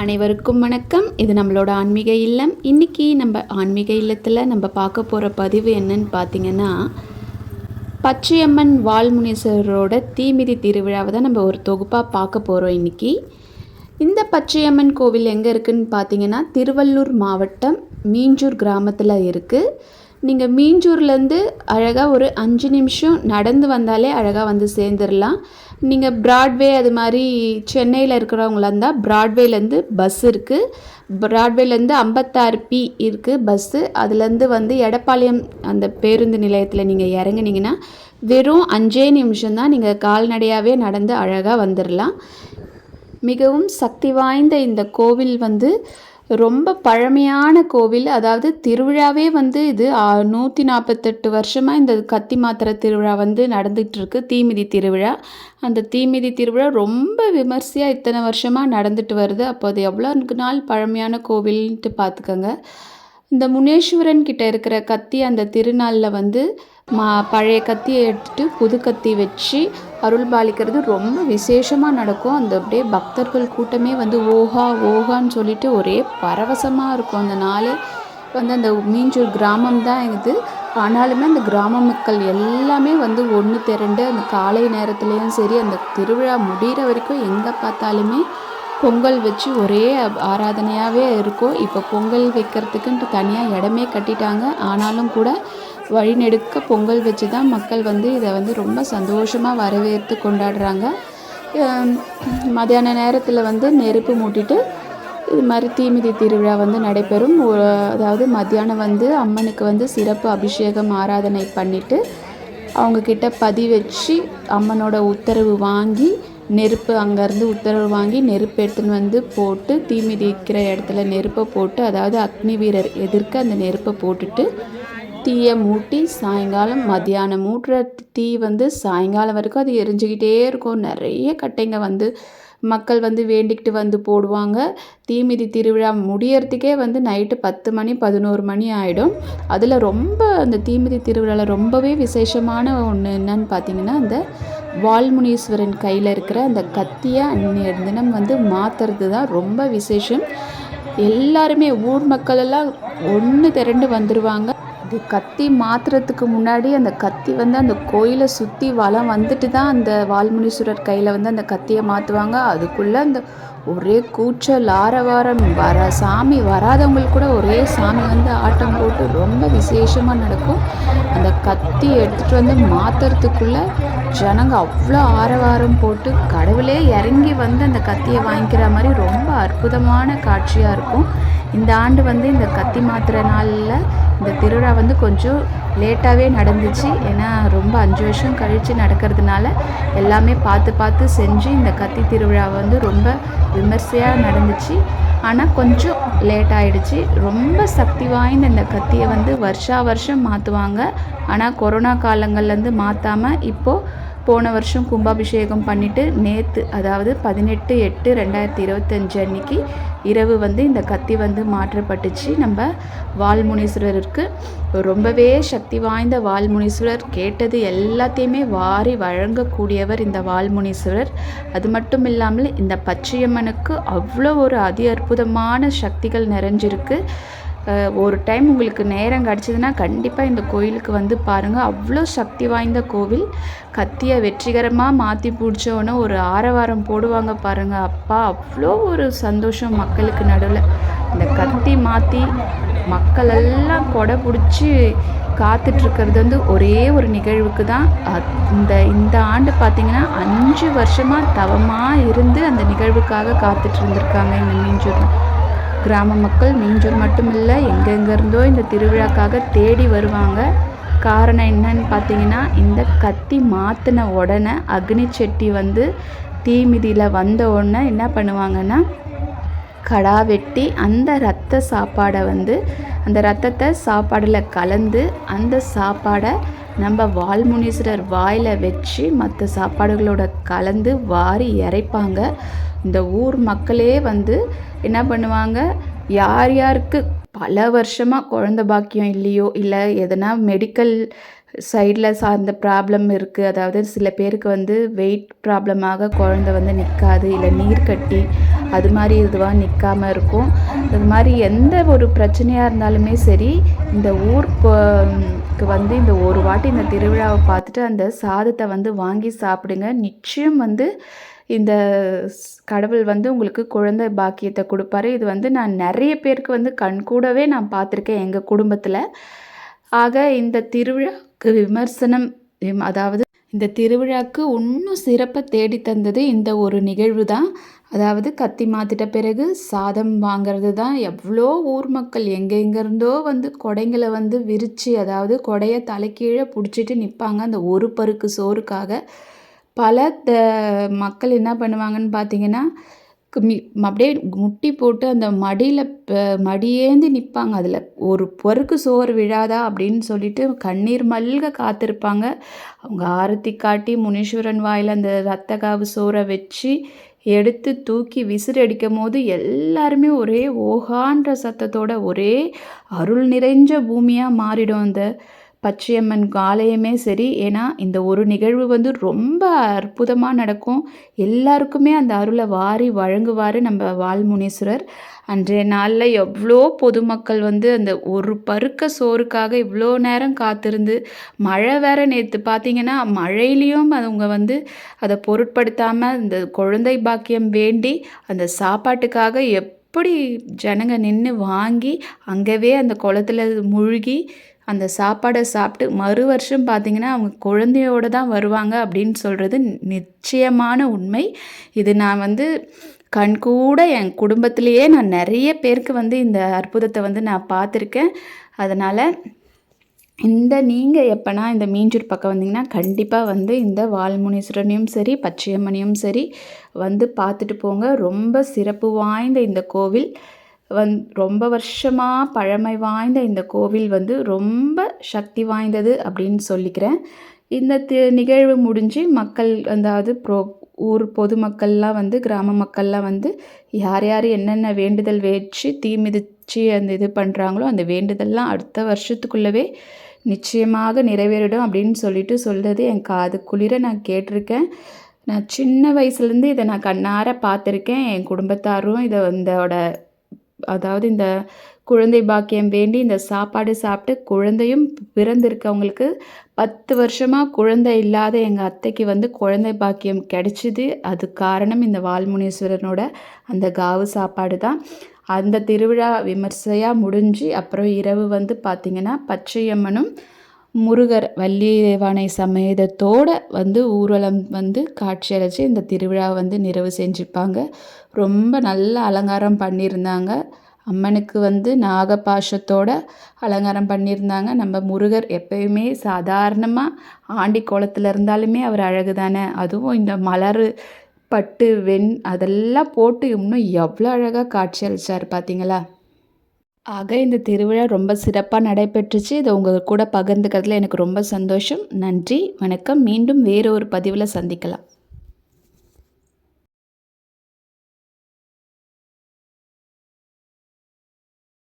அனைவருக்கும் வணக்கம். இது நம்மளோட ஆன்மீக இல்லம். இன்றைக்கி நம்ம ஆன்மீக இல்லத்தில் நம்ம பார்க்க போகிற பதிவு என்னன்னு பார்த்தீங்கன்னா, பச்சையம்மன் வால்முனீஸ்வரரோட தீமிதி திருவிழாவை தான் நம்ம ஒரு தொகுப்பாக பார்க்க போகிறோம் இன்றைக்கி. இந்த பச்சையம்மன் கோவில் எங்கே இருக்குதுன்னு பார்த்தீங்கன்னா, திருவள்ளூர் மாவட்டம் மீஞ்சூர் கிராமத்தில் இருக்குது. நீங்கள் மீஞ்சூர்லேருந்து அழகாக ஒரு 5 நிமிஷம் நடந்து வந்தாலே அழகாக வந்து சேர்ந்துடலாம். நீங்கள் ப்ராட்வே அது மாதிரி சென்னையில் இருக்கிறவங்களா இருந்தால் ப்ராட்வேலேருந்து பஸ் இருக்குது. ப்ராட்வேலேருந்து 56 இருக்குது பஸ்ஸு. அதுலேருந்து வந்து எடப்பாளையம் அந்த பேருந்து நிலையத்தில் நீங்கள் இறங்குனீங்கன்னா வெறும் 5 நிமிஷம்தான். நீங்கள் கால்நடையாகவே நடந்து அழகாக வந்துடலாம். மிகவும் சக்தி வாய்ந்த இந்த கோவில் வந்து ரொம்ப பழமையான கோவில். அதாவது திருவிழாவே வந்து இது 148 வருஷமாக இந்த கத்தி மாத்திரை திருவிழா வந்து நடந்துகிட்ருக்கு. தீமிதி திருவிழா. அந்த தீமிதி திருவிழா ரொம்ப விமர்சையாக இத்தனை வருஷமாக நடந்துட்டு வருது. அப்போ அது எவ்வளோ நாள் பழமையான கோவில்ன்ட்டு பார்த்துக்கோங்க. இந்த முனேஸ்வரன் கிட்ட இருக்கிற கத்தி அந்த திருநாளில் வந்து பழைய கத்தியை எடுத்துகிட்டு புது கத்தி வச்சு அருள் பாலிக்கிறது ரொம்ப விசேஷமாக நடக்கும். அந்த அப்படியே பக்தர்கள் கூட்டமே வந்து ஓஹா ஓஹான்னு சொல்லிட்டு ஒரே பரவசமாக இருக்கும். அந்த நாளே வந்து அந்த மீஞ்சூர் கிராமம் தான் இது. ஆனாலுமே அந்த கிராம மக்கள் எல்லாமே வந்து ஒன்று திரண்டு அந்த காலை நேரத்துலேயும் சரி, அந்த திருவிழா முடிகிற வரைக்கும் எங்கே பார்த்தாலுமே பொங்கல் வச்சு ஒரே ஆராதனையாகவே இருக்கும். இப்போ பொங்கல் வைக்கிறதுக்குன்ட்டு தனியாக இடமே கட்டிட்டாங்க. ஆனாலும் கூட வழிநெடுக்க பொங்கல் வச்சு தான் மக்கள் வந்து இதை வந்து ரொம்ப சந்தோஷமாக வரவேற்று கொண்டாடுறாங்க. மத்தியான நேரத்தில் வந்து நெருப்பு மூட்டிட்டு இது மாதிரி தீமிதி திருவிழா வந்து நடைபெறும். அதாவது மத்தியானம் வந்து அம்மனுக்கு வந்து சிறப்பு அபிஷேகம் ஆராதனை பண்ணிவிட்டு அவங்கக்கிட்ட பதி வச்சு அம்மனோட உத்தரவு வாங்கி நெருப்பு அங்கேருந்து உத்தரவு வாங்கி நெருப்பு எடுத்துன்னு வந்து போட்டு தீமிதி இருக்கிற இடத்துல நெருப்பை போட்டு, அதாவது அக்னி வீரர் எதிர்க்க அந்த நெருப்பை போட்டுட்டு தீயை மூட்டி சாயங்காலம் மத்தியானம் மூட்டுற தீ வந்து சாயங்காலம் வரைக்கும் அது எரிஞ்சுக்கிட்டே இருக்கும். நிறைய கட்டைங்க வந்து மக்கள் வந்து வேண்டிக்கிட்டு வந்து போடுவாங்க. தீமிதி திருவிழா முடியறதுக்கே வந்து நைட்டு 10 மணி 11 மணி ஆகிடும். அதில் ரொம்ப அந்த தீமிதி திருவிழாவில் ரொம்பவே விசேஷமான ஒன்று என்னன்னு பார்த்தீங்கன்னா, அந்த வால்முனீஸ்வரன் கையில் இருக்கிற அந்த கத்தியை அன்றைய தினம் வந்து மாற்றுறது தான் ரொம்ப விசேஷம். எல்லாருமே ஊர் மக்கள் எல்லாம் ஒன்று திரண்டு வந்துடுவாங்க. அது கத்தி மாற்றுறதுக்கு முன்னாடி அந்த கத்தி வந்து அந்த கோயிலை சுற்றி வலம் வந்துட்டு தான் அந்த வால்முனீஸ்வரர் கையில் வந்து அந்த கத்தியை மாற்றுவாங்க. அதுக்குள்ளே அந்த ஒரே கூச்சல் ஆரவாரம் சாமி வராதவங்களுக்கு கூட ஒரே சாமி வந்து ஆட்டம் போட்டு ரொம்ப விசேஷமாக நடக்கும். அந்த கத்தி எடுத்துகிட்டு வந்து மாற்றுறதுக்குள்ளே ஜனங்க அவ்வளோ ஆரவாரம் போட்டு கடவுளே இறங்கி வந்து அந்த கத்தியை வாங்கிக்கிற மாதிரி ரொம்ப அற்புதமான காட்சியாக இருக்கும். இந்த ஆண்டு வந்து இந்த கத்தி மாத்திரை நாளில் இந்த திருவிழா வந்து கொஞ்சம் லேட்டாகவே நடந்துச்சு. ஏன்னா ரொம்ப 5 வருஷம் கழித்து நடக்கிறதுனால எல்லாமே பார்த்து செஞ்சு இந்த கத்தி திருவிழா வந்து ரொம்ப விமர்சையாக நடந்துச்சு. ஆனால் கொஞ்சம் லேட் ஆகிடுச்சு. ரொம்ப சக்தி வாய்ந்த இந்த கத்தியை வந்து வருஷம் மாற்றுவாங்க. ஆனால் கொரோனா காலங்கள்லேருந்து மாற்றாமல் இப்போது போன வருஷம் கும்பாபிஷேகம் பண்ணிவிட்டு நேற்று, அதாவது 18/8/2025 அன்னைக்கு இரவு வந்து இந்த கத்தி வந்து மாற்றப்பட்டுச்சு. நம்ம வால்முனீஸ்வரருக்கு ரொம்பவே சக்தி வாய்ந்த வால்முனீஸ்வரர் கேட்டது எல்லாத்தையுமே வாரி வழங்கக்கூடியவர் இந்த வால்முனீஸ்வரர். அது மட்டும் இல்லாமல் இந்த பச்சையம்மனுக்கு அவ்வளோ ஒரு அதி அற்புதமான சக்திகள் நிறைஞ்சிருக்கு. ஒரு டைம் உங்களுக்கு நேரம் கிடச்சிதுன்னா கண்டிப்பாக இந்த கோயிலுக்கு வந்து பாருங்கள். அவ்வளோ சக்தி வாய்ந்த கோவில். கத்தியை வெற்றிகரமாக மாற்றி பிடிச்சோன்னே ஒரு ஆரவாரம் போடுவாங்க பாருங்கள். அப்பா அவ்வளோ ஒரு சந்தோஷம் மக்களுக்கு நடுவில். இந்த கத்தி மாற்றி மக்கள் எல்லாம் கொடை பிடிச்சி காத்துட்ருக்கிறது வந்து ஒரே ஒரு நிகழ்வுக்கு தான். இந்த ஆண்டு பார்த்திங்கன்னா 5 வருஷமாக தவமாக இருந்து அந்த நிகழ்வுக்காக காத்துட்டு இருந்திருக்காங்க இந்த மீஞ்சூர் கிராம மக்கள். மீஞ்சூர் மட்டும் இல்லை, எங்கெங்கேருந்தோ இந்த திருவிழாக்காக தேடி வருவாங்க. காரணம் என்னன்னு பார்த்தீங்கன்னா, இந்த கத்தி மாற்றின உடனே அக்னி செட்டி வந்து தீமிதியில் வந்த உடனே என்ன பண்ணுவாங்கன்னா, கடா வெட்டி அந்த ரத்த சாப்பாடை வந்து அந்த ரத்தத்தை சாப்பாடில் கலந்து அந்த சாப்பாடை நம்ம வால்முனீஸ்வரர் வாயில் வச்சு மற்ற சாப்பாடுகளோட கலந்து வாரி இறைப்பாங்க. இந்த ஊர் மக்களே வந்து என்ன பண்ணுவாங்க, யார் யாருக்கு பல வருஷமாக குழந்த பாக்கியம் இல்லையோ, இல்லை எதனா மெடிக்கல் சைடில் சார்ந்த ப்ராப்ளம் இருக்குது. அதாவது சில பேருக்கு வந்து வெயிட் ப்ராப்ளமாக குழந்த வந்து நிற்காது, இல்லை நீர் கட்டி அது மாதிரி இதுவாக நிற்காமல் இருக்கும். அது மாதிரி எந்த ஒரு பிரச்சனையாக இருந்தாலுமே சரி, இந்த ஊருக்கு வந்து இந்த ஒரு வாட்டி இந்த திருவிழாவை பார்த்துட்டு அந்த சாதத்தை வந்து வாங்கி சாப்பிடுங்க. நிச்சயம் வந்து இந்த கடவுள் வந்து உங்களுக்கு குழந்தை பாக்கியத்தை கொடுப்பாரு. இது வந்து நான் நிறைய பேருக்கு வந்து கண்கூடவே நான் பார்த்துருக்கேன் எங்கள் குடும்பத்தில். ஆக இந்த திருவிழாவுக்கு விமர்சனம் அதாவது இந்த திருவிழாவுக்கு இன்னும் சிறப்பை தேடி தந்தது இந்த ஒரு நிகழ்வு தான். அதாவது கத்தி மாற்றிட்ட பிறகு சாதம் வாங்கிறது தான். எவ்வளோ ஊர் மக்கள் எங்கெங்கேருந்தோ வந்து கொடைங்களை வந்து விரித்து, அதாவது கொடையை தலைக்கீழே பிடிச்சிட்டு நிற்பாங்க அந்த ஒரு பருக்கு சோறுக்காக. பல மக்கள் என்ன பண்ணுவாங்கன்னு பார்த்தீங்கன்னா, அப்படியே முட்டி போட்டு அந்த மடியில் மடியேந்தி நிற்பாங்க. அதில் ஒரு பொருக்கு சோறு விழாதா அப்படின்னு சொல்லிட்டு கண்ணீர் மல்க காத்திருப்பாங்க. அவங்க ஆரத்தி காட்டி முனீஸ்வரன் வாயில் அந்த ரத்த காவு சோறை வச்சு எடுத்து தூக்கி விசிறி அடிக்கும் போது எல்லாருமே ஒரே ஓஹான்ற சத்தத்தோட ஒரே அருள் நிறைஞ்ச பூமியாக மாறிடும் அந்த பச்சையம்மன் ஆலயமே சரி. ஏன்னா இந்த ஒரு நிகழ்வு வந்து ரொம்ப அற்புதமாக நடக்கும். எல்லாருக்குமே அந்த அருளை வாரி வழங்குவார் நம்ம வால்முனீஸ்வரர். அன்றைய நாளில் எவ்வளோ பொதுமக்கள் வந்து அந்த ஒரு பருக்க சோறுக்காக இவ்வளோ நேரம் காத்திருந்து, மழை வேற நேற்று பார்த்திங்கன்னா மழையிலையும் அவங்க வந்து அதை பொருட்படுத்தாமல் இந்த குழந்தை பாக்கியம் வேண்டி அந்த சாப்பாட்டுக்காக எப்படி ஜனங்க நின்று வாங்கி அங்கவே அந்த குளத்துல மூழ்கி அந்த சாப்பாடை சாப்பிட்டு மறு வருஷம் பார்த்திங்கன்னா அவங்க குழந்தையோடு தான் வருவாங்க அப்படின்னு சொல்கிறது நிச்சயமான உண்மை. இது நான் வந்து கண்கூட என் குடும்பத்திலேயே நான் நிறைய பேருக்கு வந்து இந்த அற்புதத்தை வந்து நான் பார்த்துருக்கேன். அதனால் நீங்கள் எப்போனா இந்த மீஞ்சூர் பக்கம் வந்தீங்கன்னா கண்டிப்பாக வந்து இந்த வால்முனீஸ்வரனையும் சரி பச்சையம்மனையும் சரி வந்து பார்த்துட்டு போங்க. ரொம்ப சிறப்பு வாய்ந்த இந்த கோவில் ரொம்ப வருஷமாக பழமை வாய்ந்த இந்த கோவில் வந்து ரொம்ப சக்தி வாய்ந்தது அப்படின்னு சொல்லிக்கிறேன். இந்த நிகழ்வு முடிஞ்சு மக்கள் அதாவது ஊர் பொதுமக்கள்லாம் வந்து கிராம மக்கள்லாம் வந்து யார் யார் என்னென்ன வேண்டுதல் வச்சு தீ மிதித்து அந்த இது பண்ணுறாங்களோ அந்த வேண்டுதல்லாம் அடுத்த வருஷத்துக்குள்ளவே நிச்சயமாக நிறைவேறிடும் அப்படின்னு சொல்லிட்டு சொல்கிறது என் காது குளிர நான் கேட்டிருக்கேன். நான் சின்ன வயசுலேருந்து இதை நான் கண்ணார பார்த்துருக்கேன். என் குடும்பத்தாரும் இதோட அதாவது இந்த குழந்தை பாக்கியம் வேண்டி இந்த சாப்பாடு சாப்பிட்டு குழந்தையும் பிறந்திருக்கவங்களுக்கு 10 வருஷமாக குழந்தை இல்லாத எங்கள் அத்தைக்கு வந்து குழந்தை பாக்கியம் கிடைச்சிது. அது காரணம் இந்த வால்முனீஸ்வரனோட அந்த காவு சாப்பாடு தான். அந்த திருவிழா விமர்சையாக முடிஞ்சு அப்புறம் இரவு வந்து பார்த்திங்கன்னா பச்சையம்மனும் முருகர் வள்ளிதேவானை சமேதத்தோடு வந்து ஊர்வலம் வந்து காட்சியளித்து இந்த திருவிழா வந்து நிறைவு செஞ்சுப்பாங்க. ரொம்ப நல்ல அலங்காரம் பண்ணியிருந்தாங்க. அம்மனுக்கு வந்து நாகபாஷத்தோட அலங்காரம் பண்ணியிருந்தாங்க. நம்ம முருகர் எப்பயுமே சாதாரணமாக ஆண்டி கோலத்தில் இருந்தாலுமே அவர் அழகு தானே. அதுவும் இந்த மலர் பட்டு அதெல்லாம் போட்டு இன்னும் எவ்வளோ அழகாக காட்சி அளித்தார் பார்த்தீங்களா. ஆக இந்த திருவிழா ரொம்ப சிறப்பாக நடைபெற்றுச்சு. இதை உங்கள் கூட பகிர்ந்துக்கிறதுல எனக்கு ரொம்ப சந்தோஷம். நன்றி, வணக்கம். மீண்டும் வேறு ஒரு பதிவில் சந்திக்கலாம்.